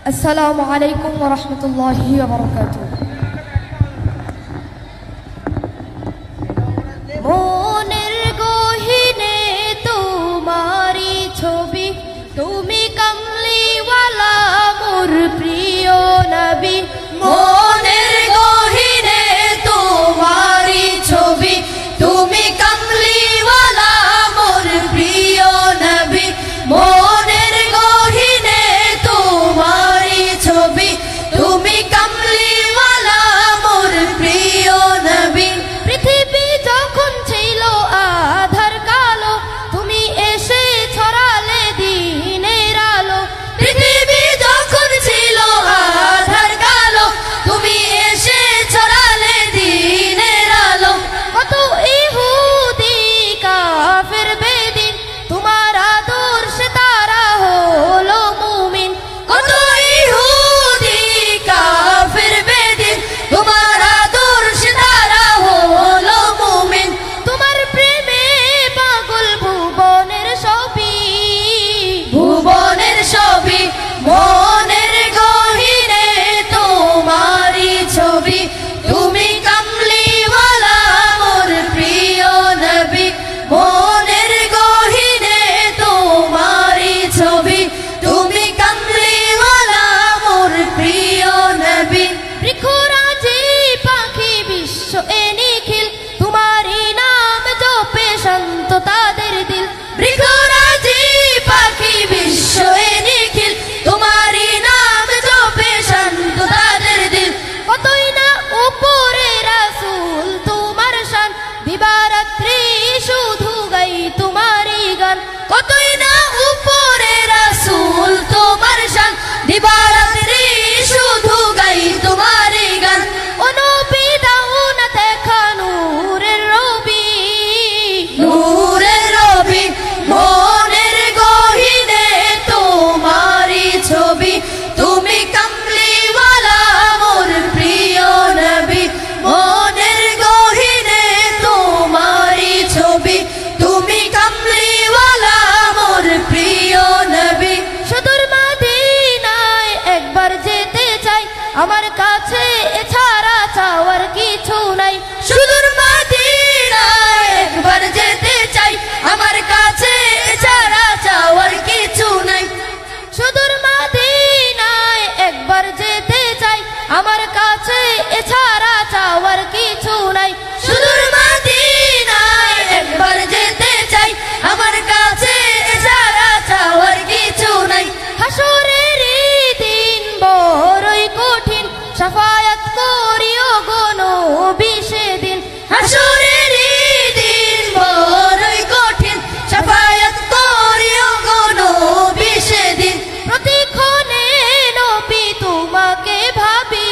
আসসালামু আলাইকুম ওয়া রাহমাতুল্লাহি ওয়া বারাকাতুহু। মনের গহীনে তোমারি ছবি, তুমি কামলিওয়ালা মোর প্রিয় নবী। মনের গহীনে তোমারি ছবি, তুমি কামলিওয়ালা মোর প্রিয় নবী। মনের গহীনে তোমারি ছবি, তুমি কামলিওয়ালা মোর প্রিয় নবী। পৃথিবী যখন ছিল আধার কালো, তুমি এসে ছড়ালে দিনের আলো। পৃথিবী যখন ছিল আধার কালো, তুমি এসে ছড়ালে দিনের আলো। কত ইহুদি কাফের বেদিন, তোমার আদর্শে তারা হলো মুমিন। কত ইহুদি কাফের বেদিন, তোমার আদর্শে তারা হলো মুমিন। তোমার প্রেমে পাগল ভুবনের সবই, ভুবনের সবই। মনের গহীনে তোমারি ছবি, তুমি কামলিওয়ালা মোর প্রিয় নবী। মনের গহীনে তোমারি ছবি, তুমি কামলিওয়ালা মোর প্রিয় নবী। বৃক্ষরাজি পাখি বিশ্ব এ নিখিল, তোমারি নাম জপে শান্ত তাদের দিল। বৃক্ষরাজি পাখি বিশ্ব এ নিখিল, তোমারি নাম জপে শান্ত তাদের দিল। কতই না উপরে রাসূল তোমার শান, দিবারাত্রি শুধু গাই তোমারি গান। কতই না উপরে রাসূল তোমার শান, দিবারাত্রি শুধু গাই তোমারি গান। ও নবী দাও না দেখা নূরের রবি, নূরের রবি। মনের গহীনে তোমারি ছবি, তুমি কামলিওয়ালা মোর প্রিয় নবী। মনের গহীনে তোমারি ছবি, তুমি কামলিওয়ালা মোর প্রিয় নবী। সুদূর মদিনায় একবার যেতে চাই, আমার কাছে এছাড়া চাওয়ার কিছু নাই। সুদূর মদিনায় একবার যেতে চাই, আমার কাছে এছাড়া চাওয়ার কিছু নাই। সুদূর মদিনায় একবার যেতে চাই, আমার কাছে এছাড়া চাওয়ার কিছু নাই। সুদূর মদিনায় একবার যেতে চাই, আমার কাছে এছাড়া চাওয়ার কিছু নাই। হাসরের দিন বড়ই কঠিন, শাফায়াত করিও গো নবী সেদিন। হাসরের দিন বড়ই কঠিন, শাফায়াত করিও গো নবী সেদিন। প্রতিক্ষণে নবী তোমাকে ভাবি,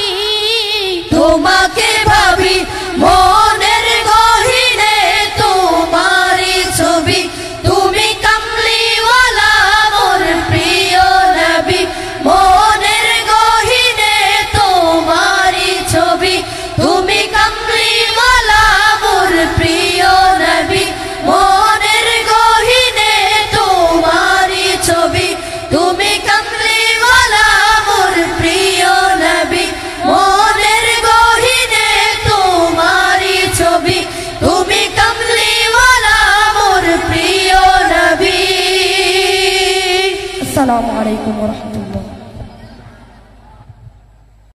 তোমাকে ভাবি। মনের গহীনে তোমারি ছবি, তুমি কামলিওয়ালা মোর প্রিয় নবী। মনের গহীনে তোমারি ছবি, তুমি কামলিওয়ালা মোর প্রিয় নবী। মনের গহীনে তোমারি ছবি, তুমি কামলিওয়ালা মোর প্রিয় নবী। মনের গহীনে তোমারি ছবি, তুমি কামলিওয়ালা মোর প্রিয় নবী। আসসালামু আলাইকুম ওয়া রাহমাতুল্লাহ।